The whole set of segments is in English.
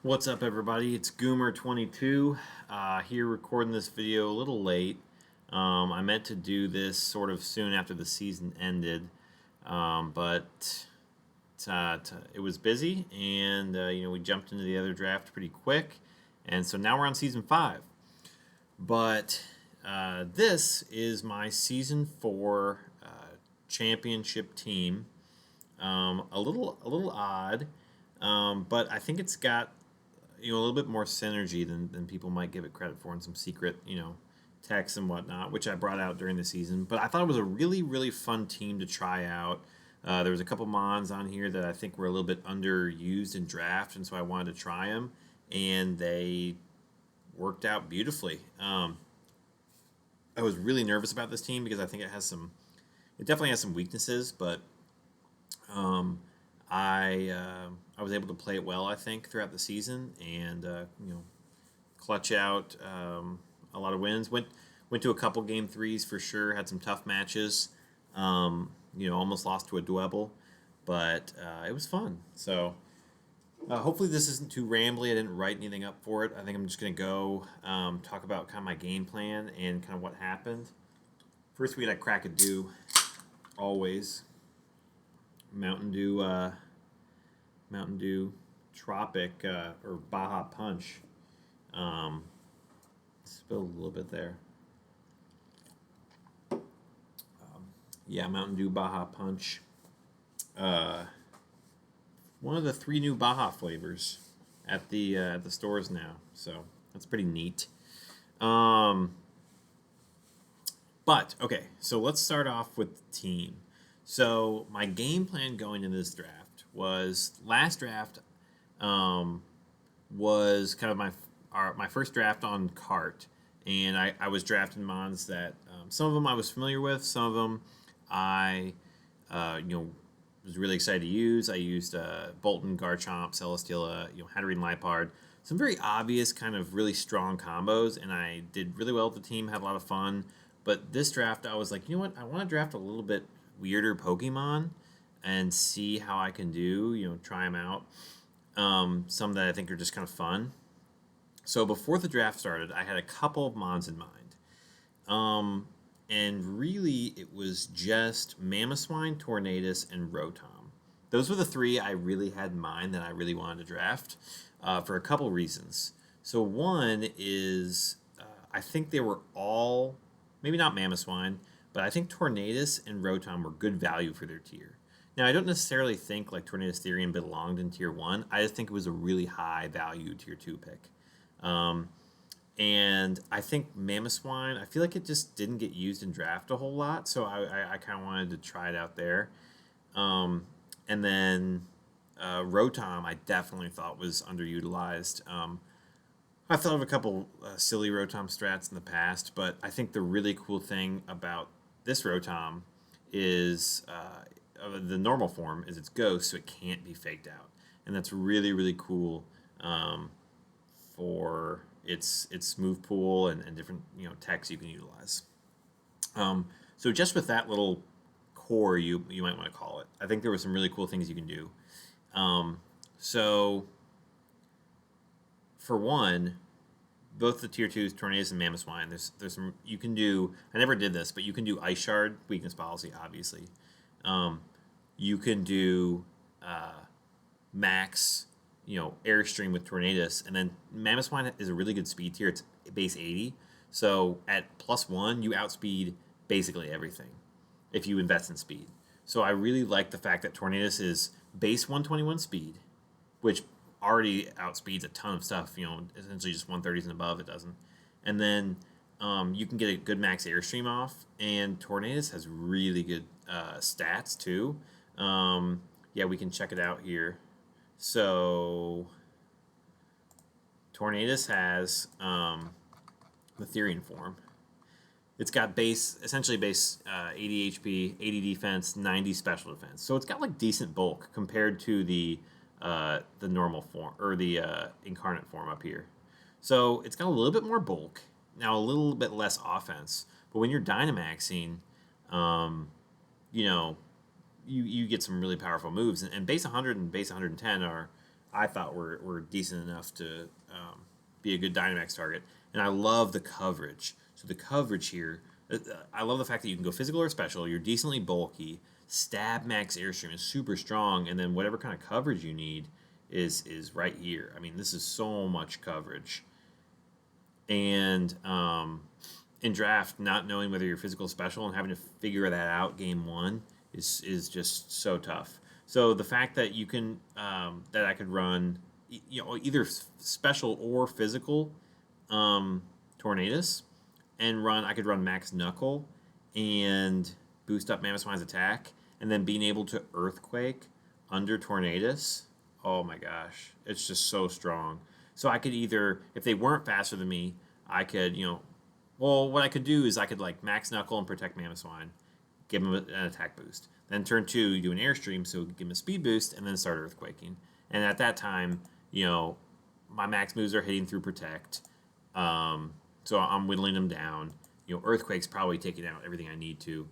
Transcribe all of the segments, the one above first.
What's up, everybody? It's Goomer22 here recording this video a little late. I meant to do this sort of soon after the season ended, but it was busy, and we jumped into the other draft pretty quick, and so now we're on season 5. But this is my season 4 championship team. A little odd, but I think it's got a little bit more synergy than people might give it credit for, and some secret techs and whatnot, which I brought out during the season. But I thought it was a really fun team to try out. There was a couple mons on here that I think were a little bit underused in draft, and so I wanted to try them, and they worked out beautifully. I was really nervous about this team because I think it definitely has some weaknesses, but I was able to play it well, I think, throughout the season, and clutch out a lot of wins. Went to a couple game threes for sure. Had some tough matches. Almost lost to a Dwebble, but it was fun. So hopefully this isn't too rambly. I didn't write anything up for it. I think I'm just gonna go talk about kind of my game plan and kind of what happened. First, we got a crack a do. Always Mountain Dew Tropic or Baja Punch. Spilled a little bit there. Mountain Dew Baja Punch. One of the 3 new Baja flavors at the stores now, so that's pretty neat. But okay, so let's start off with the team. So my game plan going into this draft was last draft was kind of my first draft on cart, and I was drafting mons that some of them I was familiar with, some of them I was really excited to use. I used Boltund, Garchomp, Celesteela, Hatterene, Lipard, some very obvious kind of really strong combos, and I did really well with the team, had a lot of fun. But this draft, I was like, you know what, I want to draft a little bit weirder Pokemon and see how I can do, try them out. Some that I think are just kind of fun. So before the draft started, I had a couple of mons in mind. And really, it was just Mamoswine, Tornadus, and Rotom. Those were the 3 I really had in mind that I really wanted to draft for a couple reasons. So one is I think they were all, maybe not Mamoswine, but I think Tornadus and Rotom were good value for their tier. Now, I don't necessarily think like Tornadus Therian belonged in tier 1. I just think it was a really high value tier 2 pick. And I think Mamoswine, I feel like it just didn't get used in draft a whole lot, so I kind of wanted to try it out there. And then Rotom, I definitely thought was underutilized. I thought of a couple silly Rotom strats in the past, but I think the really cool thing about this Rotom is the normal form is its ghost, so it can't be faked out, and that's really cool for its move pool and different techs you can utilize. So just with that little core, you might want to call it, I think there were some really cool things you can do. So for one, both the tier 2s, Tornadus and Mamoswine, there's some you can do. I never did this, but you can do Ice Shard, weakness policy, obviously. You can do max, Airstream with Tornadus, and then Mamoswine is a really good speed tier. It's base 80, so at +1 you outspeed basically everything if you invest in speed. So I really like the fact that Tornadus is base 121 speed, which already outspeeds a ton of stuff, essentially just 130s and above it doesn't. And then you can get a good max Airstream off, and Tornadus has really good stats too. We can check it out here. So Tornadus has the Therian form. It's got essentially base 80 HP, 80 defense, 90 special defense. So it's got like decent bulk compared to the normal form or the incarnate form up here. So it's got a little bit more bulk, now a little bit less offense. But when you're Dynamaxing, you get some really powerful moves. And base 100 and base 110 are I thought were decent enough to be a good Dynamax target. And I love the coverage. So the coverage here, I love the fact that you can go physical or special. You're decently bulky. Stab Max Airstream is super strong, and then whatever kind of coverage you need is right here. I mean, this is so much coverage. And in draft, not knowing whether you're physical or special and having to figure that out game one is just so tough. So the fact that you can that I could run, either special or physical Tornadus, and I could run Max Knuckle and boost up Mamoswine's attack, and then being able to Earthquake under Tornadus. Oh my gosh, it's just so strong. So I could either, if they weren't faster than me, I could, well, what I could do is I could like Max Knuckle and protect Mamoswine, give him an attack boost. Then turn 2, you do an Airstream, so give him a speed boost, and then start Earthquaking. And at that time, my max moves are hitting through Protect, so I'm whittling them down. Earthquake's probably taking out everything I need to.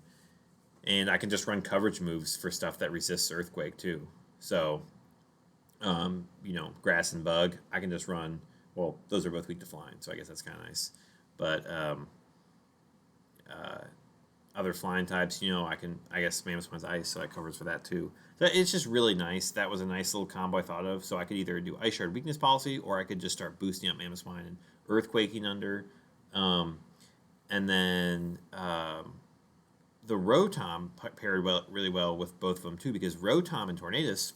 And I can just run coverage moves for stuff that resists Earthquake, too. So, Grass and Bug, I can just run. Well, those are both weak to flying, so I guess that's kind of nice. But other flying types, I guess Mamoswine's Ice, so that covers for that, too. So it's just really nice. That was a nice little combo I thought of. So I could either do Ice Shard Weakness Policy, or I could just start boosting up Mamoswine and Earthquaking under. And then the Rotom paired really well with both of them too, because Rotom and Tornadus,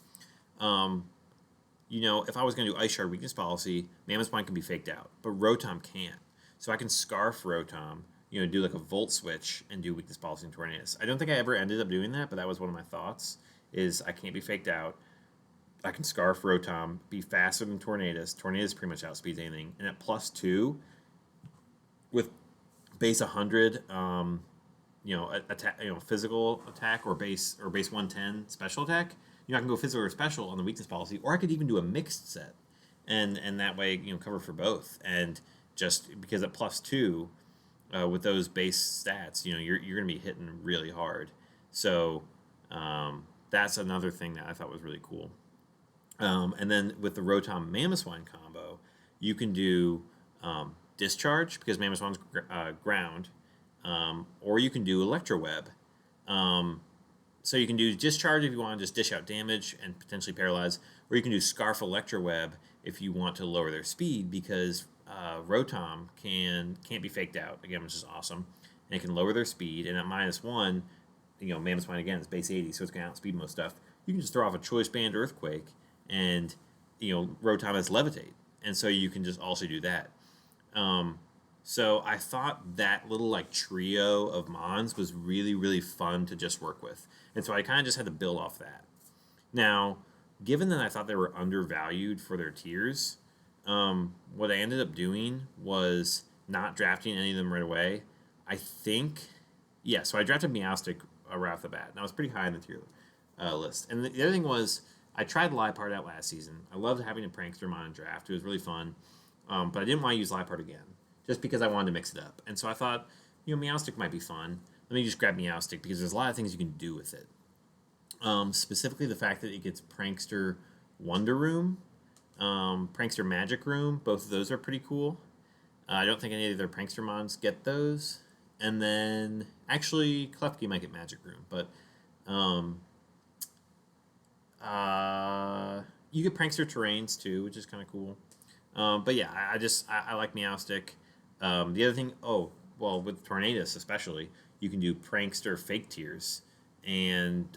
if I was going to do Ice Shard Weakness Policy, Mamoswine can be faked out, but Rotom can't. So I can Scarf Rotom, do like a Volt Switch and do Weakness Policy and Tornadus. I don't think I ever ended up doing that, but that was one of my thoughts, is I can't be faked out. I can Scarf Rotom, be faster than Tornadus. Tornadus pretty much outspeeds anything. And at +2, with base 100, attack, physical attack or base 110 special attack, I can go physical or special on the weakness policy, or I could even do a mixed set, and that way cover for both. And just because at +2, with those base stats, you're going to be hitting really hard. So that's another thing that I thought was really cool. And then with the Rotom Mamoswine combo, you can do Discharge, because Mamoswine's ground, or you can do Electro Web. So you can do Discharge if you want to just dish out damage and potentially paralyze, or you can do Scarf Electro Web if you want to lower their speed, because Rotom can't be faked out, again, which is awesome, and it can lower their speed, and at -1, Mamoswine again is base 80, so it's going to outspeed most stuff. You can just throw off a Choice Band Earthquake, and Rotom has Levitate, and so you can just also do that. So I thought that little trio of Mons was really, really fun to just work with. And so I kind of just had to build off that. Now, given that I thought they were undervalued for their tiers, what I ended up doing was not drafting any of them right away. I think, so I drafted Meowstic right off the bat. And I was pretty high in the tier list. And the other thing was, I tried Liepard out last season. I loved having a Prankster Mon in draft. It was really fun. But I didn't want to use Liepard again, just because I wanted to mix it up. And so I thought, Meowstic might be fun. Let me just grab Meowstic, because there's a lot of things you can do with it. Specifically the fact that it gets Prankster Wonder Room, Prankster Magic Room. Both of those are pretty cool. I don't think any of the other Prankster Mons get those. And then, actually, Klefki might get Magic Room. But you get Prankster Terrains, too, which is kind of cool. But yeah, I like Meowstic. The other thing, with Tornadus especially, you can do Prankster Fake Tears, and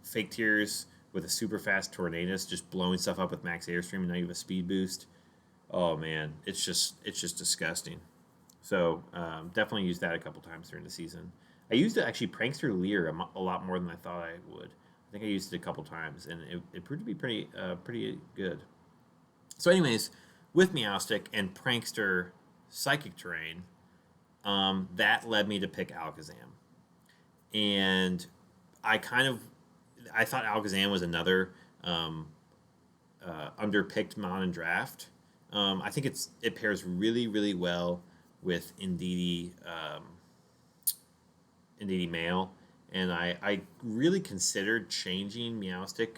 Fake Tears with a super fast Tornadus, just blowing stuff up with max Airstream, and now you have a speed boost. Oh man, it's just disgusting. So definitely used that a couple times during the season. I used actually Prankster Leer a lot more than I thought I would. I think I used it a couple times, and it proved to be pretty good. So anyways, with Meowstic and Prankster Psychic Terrain, that led me to pick Alakazam. And I thought Alakazam was another underpicked Mon in draft. I think it pairs really, really well with Indeedee Male. And I really considered changing Meowstic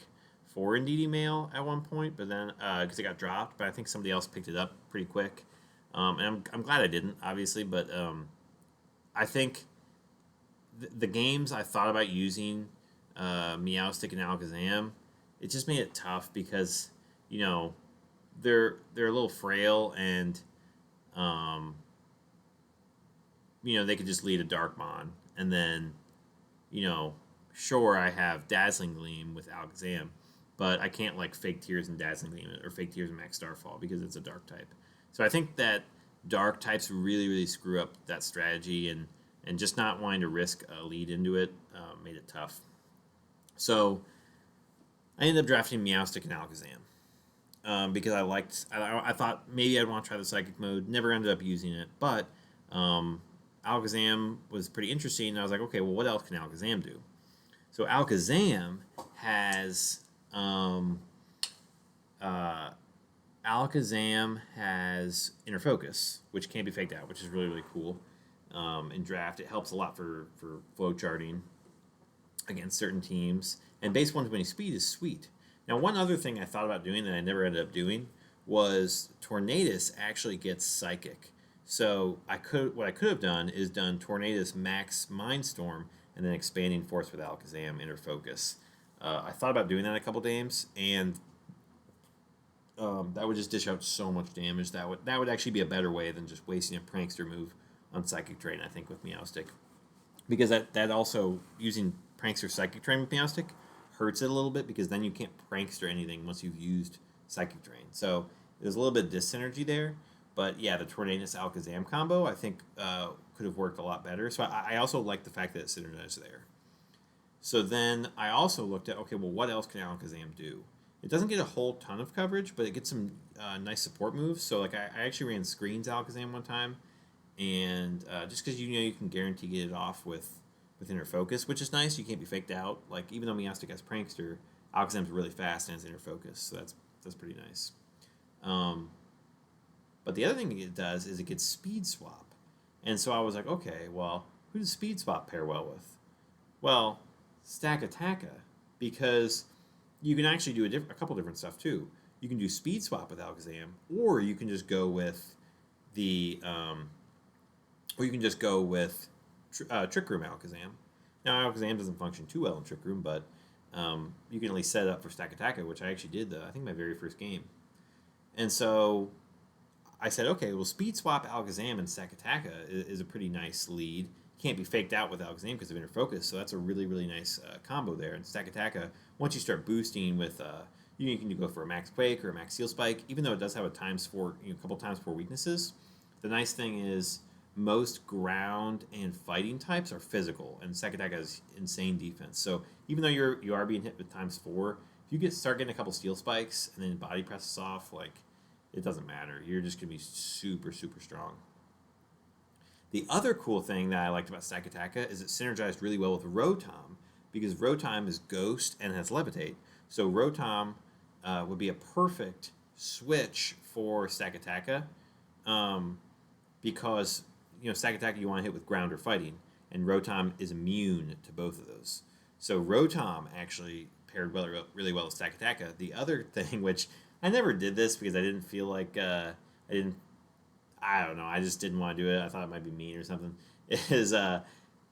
for Indeedee Mail at one point, but then because it got dropped, but I think somebody else picked it up pretty quick. And I'm glad I didn't, obviously, but I think the games I thought about using Meowstic and Alakazam, it just made it tough because you know they're a little frail and um, they could just lead a Darkmon and then sure I have Dazzling Gleam with Alakazam, but I can't like fake Tears and Dazzling Gleam or fake Tears and Max Starfall because it's a Dark type. So I think that Dark types really screw up that strategy and just not wanting to risk a lead into it made it tough. So I ended up drafting Meowstic and Alakazam because I thought maybe I'd want to try the Psychic mode. Never ended up using it, but Alakazam was pretty interesting. And I was like, okay, well, what else can Alakazam do? So Alakazam has Inner Focus, which can't be faked out, which is really cool. In draft, it helps a lot for flow charting against certain teams. And base 120 speed is sweet. Now, one other thing I thought about doing that I never ended up doing was Tornadus actually gets Psychic. So what I could have done is done Tornadus Max Mindstorm and then Expanding Force with Alakazam Inner Focus. I thought about doing that a couple games, and that would just dish out so much damage. That would actually be a better way than just wasting a Prankster move on Psychic Drain, I think, with Meowstic. Because that also, using Prankster Psychic Drain with Meowstic hurts it a little bit because then you can't Prankster anything once you've used Psychic Drain. So there's a little bit of dyssynergy there. But yeah, the Tornadus Alakazam combo I think could have worked a lot better. So I also like the fact that it's synergized there. So then I also looked at, okay, well, what else can Alakazam do? It doesn't get a whole ton of coverage, but it gets some nice support moves. So like I actually ran Screens Alakazam one time, and just because you can guarantee get it off with Inner Focus, which is nice. You can't be faked out. Like even though Meowstic has Prankster, Alakazam's really fast and has Inner Focus, so that's pretty nice. But the other thing it does is it gets Speed Swap. And so I was like, okay, well, who does Speed Swap pair well with? Well, Stakataka, because you can actually do a couple different stuff too. You can do Speed Swap with Alakazam, or you can just go with Trick Room Alakazam. Now, Alakazam doesn't function too well in Trick Room, but you can at least set it up for Stakataka, which I actually did, I think, my very first game. And so I said, okay, well, Speed Swap Alakazam and Stakataka is a pretty nice lead. Can't be faked out with Alakazam because of Inner Focus, so that's a really nice combo there. And Stakataka, once you start boosting with, you can go for a Max Quake or a Max Seal Spike, even though it does have a couple times 4 weaknesses. The nice thing is most ground and fighting types are physical, and Stakataka has insane defense. So even though you are being hit with ×4, if you start getting a couple Steel Spikes and then Body Presses off, like, it doesn't matter. You're just going to be super strong. The other cool thing that I liked about Stakataka is it synergized really well with Rotom, because Rotom is Ghost and has Levitate. So Rotom would be a perfect switch for Stakataka, because Stakataka you want to hit with ground or fighting, and Rotom is immune to both of those. So Rotom actually paired really well with Stakataka. The other thing, which I never did this because I didn't feel like I don't know, I just didn't want to do it. I thought it might be mean or something. Is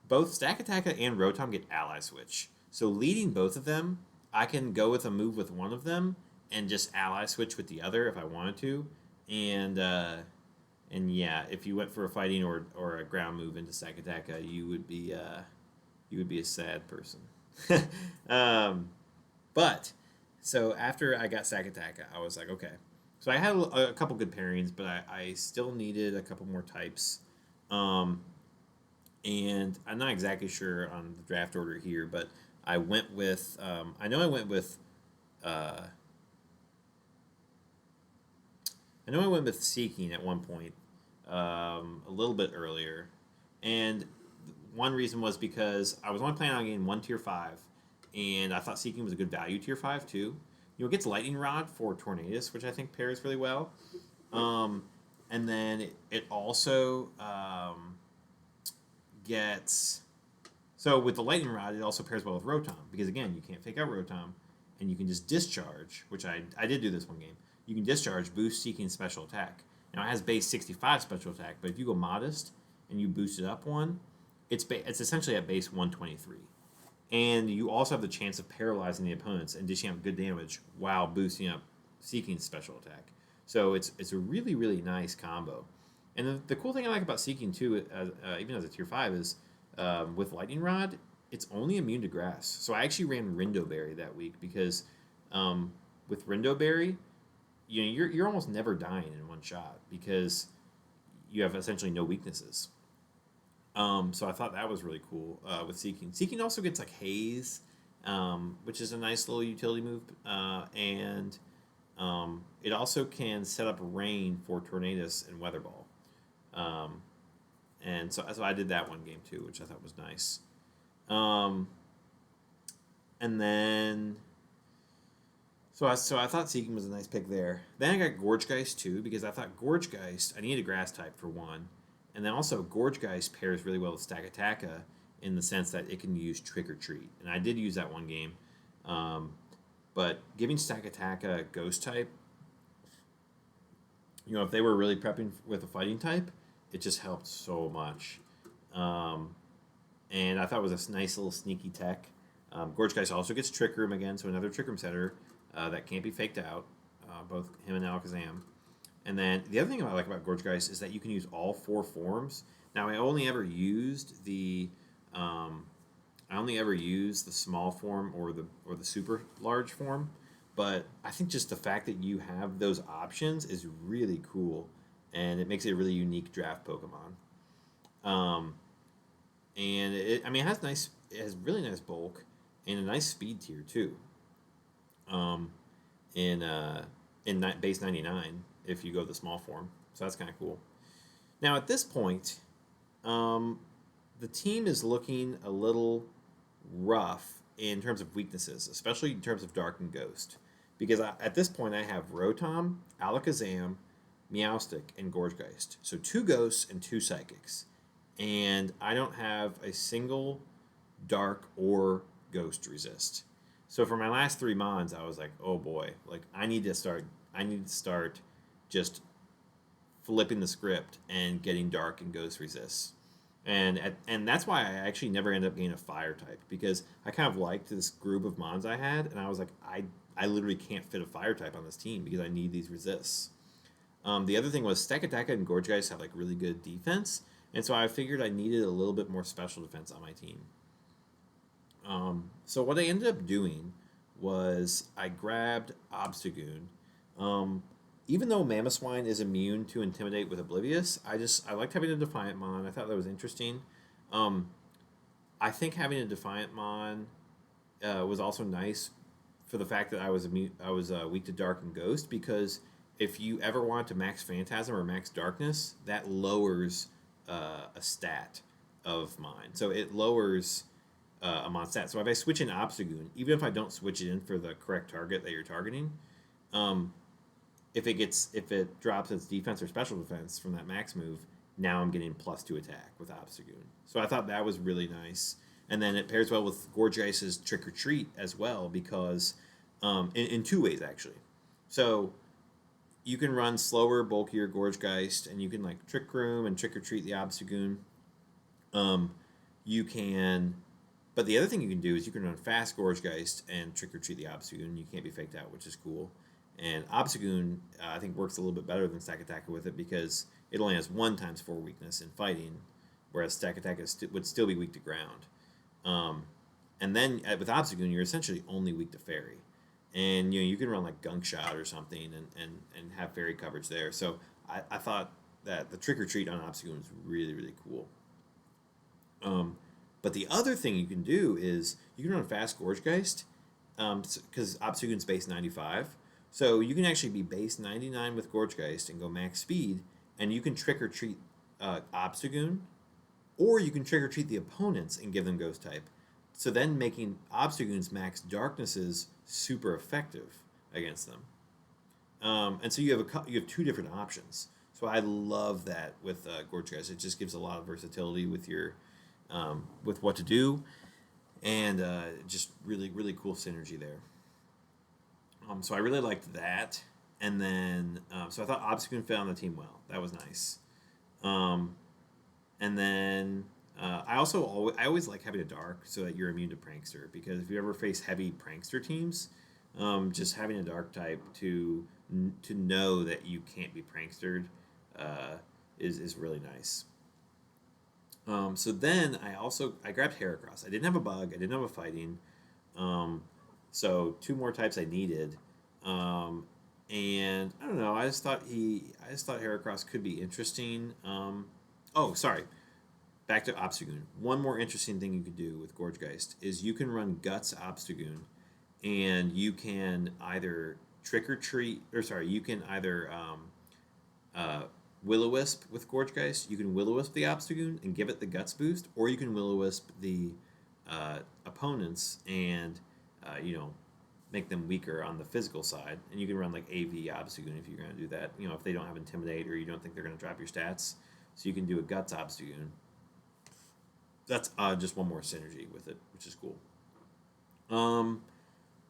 both Stakataka and Rotom get Ally Switch. So leading both of them, I can go with a move with one of them and just Ally Switch with the other if I wanted to. And yeah, if you went for a fighting or a ground move into Stakataka, you would be a sad person. But so after I got Stakataka, I was like, okay. So I had a couple good pairings, but I still needed a couple more types. And I'm not exactly sure on the draft order here, but I went with Seaking at one point, a little bit earlier, and one reason was because I was only planning on getting one tier 5, and I thought Seaking was a good value tier 5 too. It gets Lightning Rod for Tornadus, which I think pairs really well, and then it also gets. So with the Lightning Rod, it also pairs well with Rotom, because again, you can't fake out Rotom, and you can just discharge, which I did do this one game. You can discharge, boost Seaking special attack. Now it has base 65 special attack, but if you go modest and you boost it up one, it's essentially at base 123. And you also have the chance of paralyzing the opponents and dishing out good damage while boosting up Seaking's special attack. So it's a really, really nice combo. And the cool thing I like about Seaking too, even as a tier 5, is with Lightning Rod, it's only immune to grass. So I actually ran Rindoberry that week because with Rindoberry, you're almost never dying in one shot because you have essentially no weaknesses. So I thought that was really cool with Seaking. Seaking also gets like Haze, which is a nice little utility move, and it also can set up rain for Tornadus and Weather Ball. And so I did that one game too, which I thought was nice. And then, so I thought Seaking was a nice pick there. Then I got Gorgegeist too, because I thought Gorgegeist, I needed a grass type for one. And then also Gorgegeist pairs really well with Stakataka in the sense that it can use Trick or Treat. And I did use that one game. But giving Stakataka Ghost type, if they were really prepping with a fighting type, it just helped so much. And I thought it was a nice little sneaky tech. Gorgegeist also gets Trick Room again, so another Trick Room setter that can't be faked out, both him and Alakazam. And then the other thing I like about Gorgegeist is that you can use all 4 forms. Now I only ever used the small form or the super large form, but I think just the fact that you have those options is really cool, and it makes it a really unique draft Pokemon. And it has really nice bulk and a nice speed tier too. In base 99 if you go the small form, so that's kind of cool. Now at this point, the team is looking a little rough in terms of weaknesses, especially in terms of Dark and Ghost, because at this point I have Rotom, Alakazam, Meowstic, and Gorgegeist. So 2 Ghosts and 2 Psychics. And I don't have a single Dark or Ghost resist. So for my last 3 Mons, I was like, oh boy, like I need to start just flipping the script and getting Dark and Ghost resists. And that's why I actually never ended up getting a Fire type, because I kind of liked this group of Mons I had, and I was like, I literally can't fit a Fire type on this team because I need these resists. The other thing was Stakataka and Gorgegeist have like really good defense, and so I figured I needed a little bit more special defense on my team. So what I ended up doing was I grabbed Obstagoon. Even though Mamoswine is immune to Intimidate with Oblivious, I liked having a Defiant Mon. I thought that was interesting. I think having a Defiant Mon was also nice for the fact that I was weak to Dark and Ghost, because if you ever want to max Phantasm or max Darkness, that lowers a stat of mine. So it lowers a Mon stat. So if I switch in Obstagoon, even if I don't switch it in for the correct target that you're targeting, if it drops its defense or special defense from that max move, now I'm getting +2 attack with Obstagoon. So I thought that was really nice. And then it pairs well with Gorgegeist's Trick or Treat as well, because in 2 ways actually. So you can run slower, bulkier Gorgegeist, and you can like Trick Room and Trick or Treat the Obstagoon. You can, but the other thing you can do is you can run fast Gorgegeist and Trick or Treat the Obstagoon. You can't be faked out, which is cool. And Obstagoon, I think, works a little bit better than Stakataka with it, because it only has 1 × 4 weakness in fighting, whereas Stakataka would still be weak to ground. And then with Obstagoon, you're essentially only weak to Fairy. And you can run like Gunk Shot or something and have Fairy coverage there. So I thought that the Trick or Treat on Obstagoon is really, really cool. But the other thing you can do is you can run fast Gorgegeist, because Obstagoon's base 95. So you can actually be base 99 with Gorgegeist and go max speed, and you can Trick or Treat Obstagoon, or you can Trick or Treat the opponents and give them Ghost type. So then making Obstagoon's max darknesses super effective against them. And so you have 2 different options. So I love that with Gorgegeist. It just gives a lot of versatility with your with what to do, and just really, really cool synergy there. So I really liked that. And then, so I thought Obstagoon fit on the team well. That was nice. Um, and then I always like having a dark so that you're immune to prankster, because if you ever face heavy prankster teams, just having a dark type to know that you can't be prankstered uh, is really nice. So then I grabbed Heracross. I didn't have a bug. I didn't have a fighting. Um, so two more types I needed. Um, and I don't know. I just thought Heracross could be interesting. Oh, sorry. Back to Obstagoon. One more interesting thing you could do with Gorgegeist is you can run Guts Obstagoon, and you can either trick or treat, or sorry, you can either uh, Will-O-Wisp with Gorgegeist. You can Will-O-Wisp the Obstagoon and give it the Guts boost, or you can Will-O-Wisp the opponents and make them weaker on the physical side. And you can run like AV Obstagoon if you're going to do that. If they don't have Intimidate or you don't think they're going to drop your stats, so you can do a Guts Obstagoon. That's just one more synergy with it, which is cool. Um,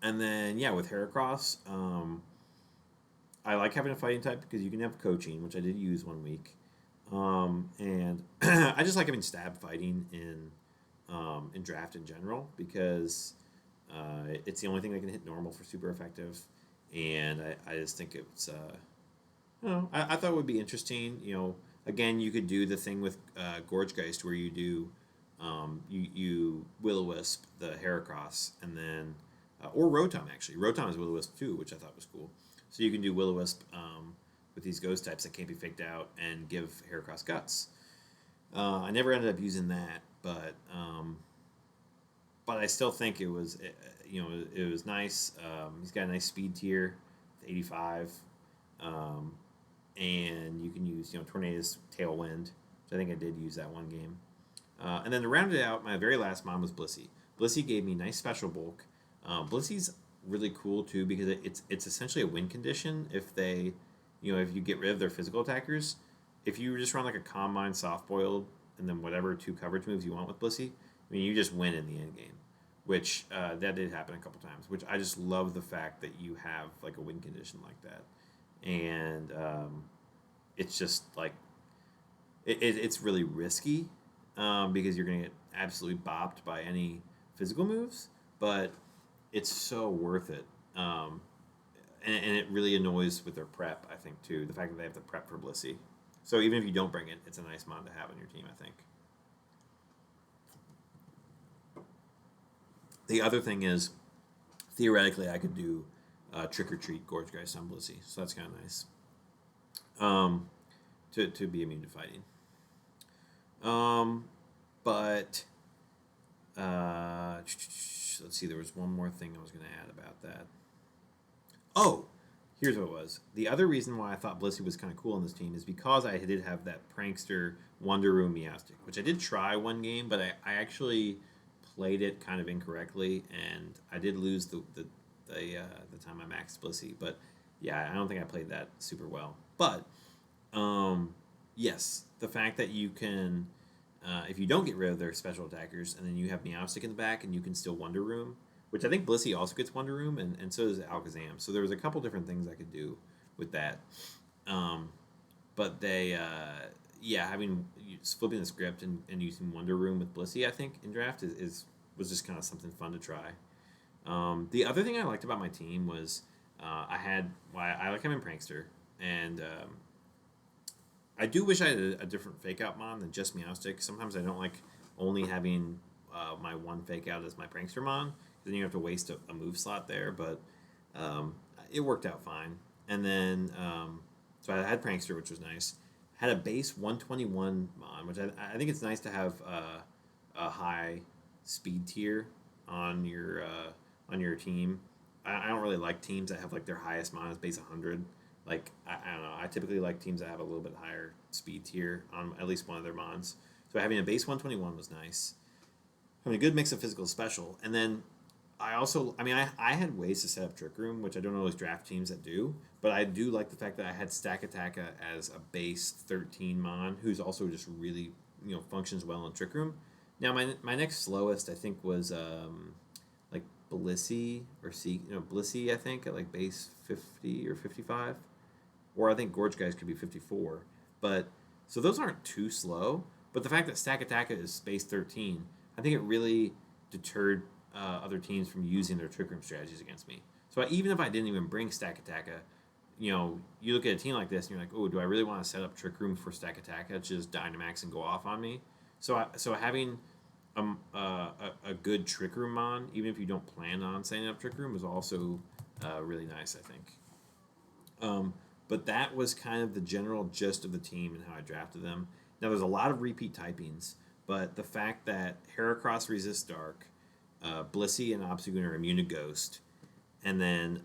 and then yeah, with Heracross, I like having a fighting type because you can have coaching, which I did use one week. And I just like having stab fighting in draft in general, because it's the only thing that can hit normal for super effective, and I just think it's I thought it would be interesting. Again, you could do the thing with Gorgegeist where you do you Will-O-Wisp the Heracross, and then or Rotom, actually. Rotom is Will-O-Wisp too, which I thought was cool. So you can do Will-O-Wisp with these ghost types that can't be faked out and give Heracross Guts. I never ended up using that, but I still think it was nice. He's got a nice speed tier, 85, and you can use Tornado's Tailwind, which I think I did use that one game. And then to round it out, my very last mon was Blissey. Blissey gave me nice special bulk. Blissey's really cool too because it's essentially a win condition if if you get rid of their physical attackers. If you just run like a Calm Mind soft boiled and then whatever two coverage moves you want with Blissey, you just win in the end game. Which that did happen a couple times. Which I just love the fact that you have like a win condition like that, and it's just like it's really risky because you're gonna get absolutely bopped by any physical moves, but it's so worth it. And it really annoys with their prep, I think, too. The fact that they have to prep for Blissey. So even if you don't bring it, it's a nice mod to have on your team, I think. The other thing is, theoretically, I could do Trick or Treat Gorgegeist on Blissey, so that's kind of nice. To be immune to fighting. But let's see, there was one more thing I was going to add about that. Oh, here's what it was. The other reason why I thought Blissey was kind of cool on this team is because I did have that prankster Wonder Room Meowstic, which I did try one game, but I actually played it kind of incorrectly, and I did lose the time I maxed Blissey. But yeah, I don't think I played that super well. But yes, the fact that you can, if you don't get rid of their special attackers, and then you have Meowstic in the back, and you can still Wonder Room, which I think Blissey also gets Wonder Room, and so does Alakazam. So there was a couple different things I could do with that. But having flipping the script and using Wonder Room with Blissey, I think in draft was just kind of something fun to try. The other thing I liked about my team was I like having Prankster, and I do wish I had a different fake out mon than just Meowstic. Sometimes I don't like only having my one fake out as my Prankster mon. Then you have to waste a move slot there, but it worked out fine. And then, so I had Prankster, which was nice. Had a base 121 mon, which I think it's nice to have a high speed tier on your team. I don't really like teams that have like their highest mon is base 100. Like, I don't know. I typically like teams that have a little bit higher speed tier on at least one of their mons. So having a base 121 was nice. Having a good mix of physical special. And then I had ways to set up Trick Room, which I don't always draft teams that do, but I do like the fact that I had Stack Attacka as a base 13 mon, who's also just really, functions well in Trick Room. Now, my next slowest, I think, was, Blissey or Blissey, I think, at like base 50 or 55. Or I think Gorge Guys could be 54. But so those aren't too slow. But the fact that Stack Attack is space 13, I think it really deterred other teams from using their Trick Room strategies against me. So even if I didn't even bring Stack Attack, you look at a team like this and you're like, oh, do I really want to set up Trick Room for Stack Attack? That's just Dynamax and go off on me. So having a good Trick Room mon, even if you don't plan on setting up Trick Room, is also really nice, I think. But that was kind of the general gist of the team and how I drafted them. Now, there's a lot of repeat typings, but the fact that Heracross resists Dark, Blissey and Obstagoon are immune to Ghost, and then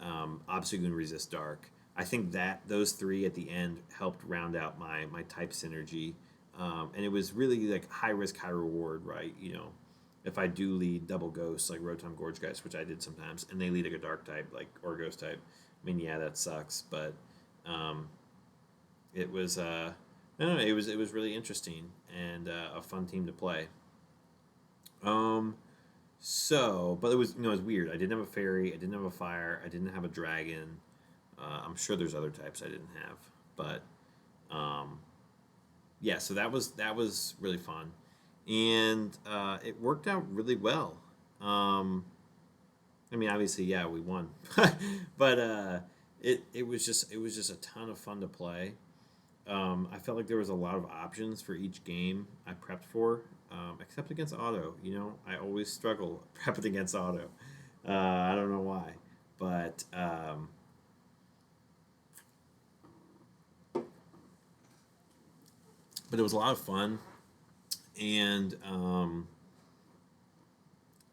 Obstagoon resists Dark, I think that those three at the end helped round out my type synergy. And it was really like high risk, high reward, right? If I do lead double Ghosts like Rotom Gorge Guys, which I did sometimes, and they lead like a Dark type, or Ghost type, I mean, yeah, that sucks, but it was I don't know, it was really interesting and a fun team to play. But it was weird. I didn't have a fairy, I didn't have a fire, I didn't have a dragon. I'm sure there's other types I didn't have, but yeah. So that was really fun, and it worked out really well. I mean, obviously, yeah, we won, but it was just a ton of fun to play. I felt like there was a lot of options for each game I prepped for, except against Auto. I always struggle prepping against Auto. I don't know why, but it was a lot of fun, and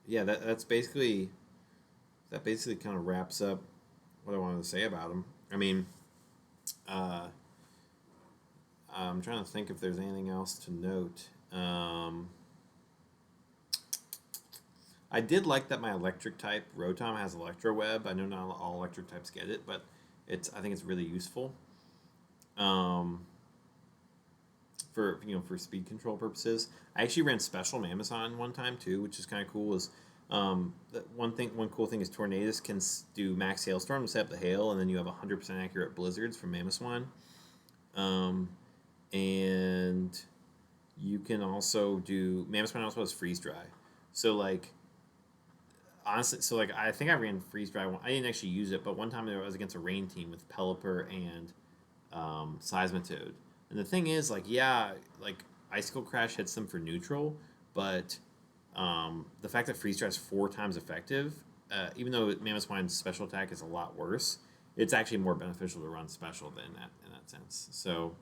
yeah, that basically kind of wraps up what I wanted to say about them. I mean, I'm trying to think if there's anything else to note. I did like that my electric type Rotom has Electro Web. I know not all electric types get it, but I think it's really useful. For speed control purposes. I actually ran Special Mammothon one time too, which is kind of cool. One cool thing is Tornadus can do max hailstorm to set up the hail, and then you have 100% accurate blizzards from Mammothon. And you can also do Mammothon also has freeze dry. So honestly, I think I ran freeze dry. I didn't actually use it, but one time I was against a rain team with Pelipper and Seismitoad. And the thing is, Icicle Crash hits them for neutral, but the fact that Freeze Dry is 4 times effective, even though Mammoth's special attack is a lot worse, it's actually more beneficial to run special than in that sense. So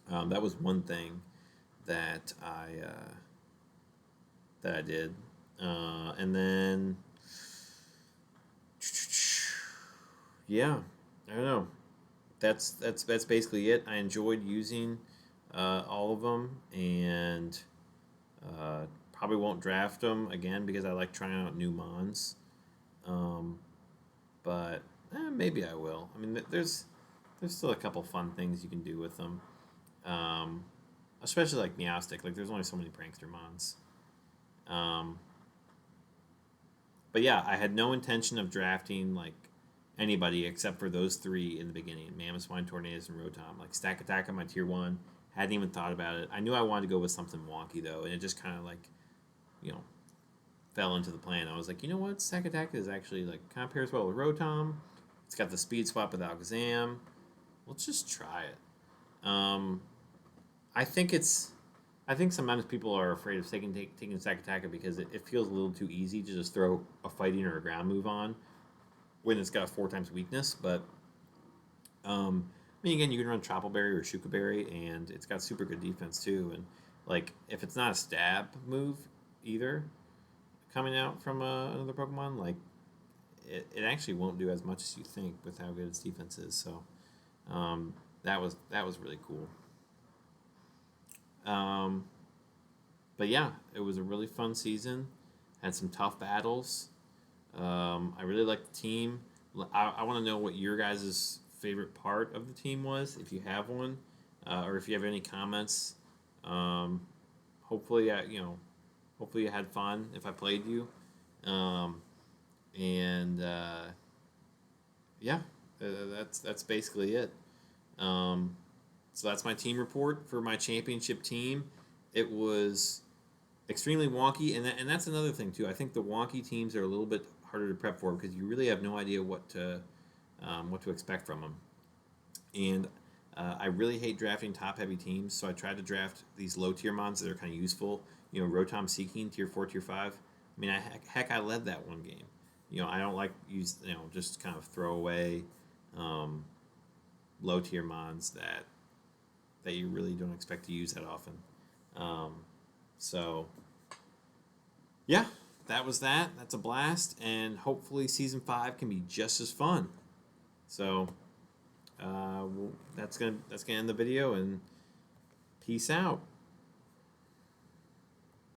that was one thing that I did, and then yeah, I don't know. That's basically it. I enjoyed using all of them, and probably won't draft them again because I like trying out new mons. But maybe I will. I mean, there's still a couple fun things you can do with them, especially like Meowstic. Like, there's only so many prankster mons. But yeah, I had no intention of drafting anybody except for those 3 in the beginning: Mammothwine, Tornadus, and Rotom. Like, Stack Attack on my tier 1. Hadn't even thought about it. I knew I wanted to go with something wonky though, and it just kind of fell into the plan. I was like, you know what, Stack Attack is actually kind of pairs well with Rotom. It's got the speed swap with Alakazam. Let's just try it. I think sometimes people are afraid of taking Stack Attack because it feels a little too easy to just throw a fighting or a ground move on when it's got a 4 times weakness. But I mean, again, you can run Tropical Berry or Shuka Berry, and it's got super good defense too. And if it's not a stab move either, coming out from another Pokemon, it actually won't do as much as you think with how good its defense is. So that was really cool. But yeah, it was a really fun season. Had some tough battles. I really liked the team. I want to know what your guys' favorite part of the team was, if you have one, or if you have any comments. Hopefully you had fun if I played you. And yeah, that's basically it. So that's my team report for my championship team. It was extremely wonky, and that's another thing too. I think the wonky teams are a little bit harder to prep for because you really have no idea what to expect from them. And I really hate drafting top heavy teams, so I tried to draft these low tier mons that are kind of useful. You know, Rotom Seaking tier 4, tier 5. I mean, I led that one game. You know, I don't like just kind of throw away um, low tier mons that you really don't expect to use that often. Um, so yeah, that was that. That's a blast, and hopefully season 5 can be just as fun. So that's gonna end the video, and peace out.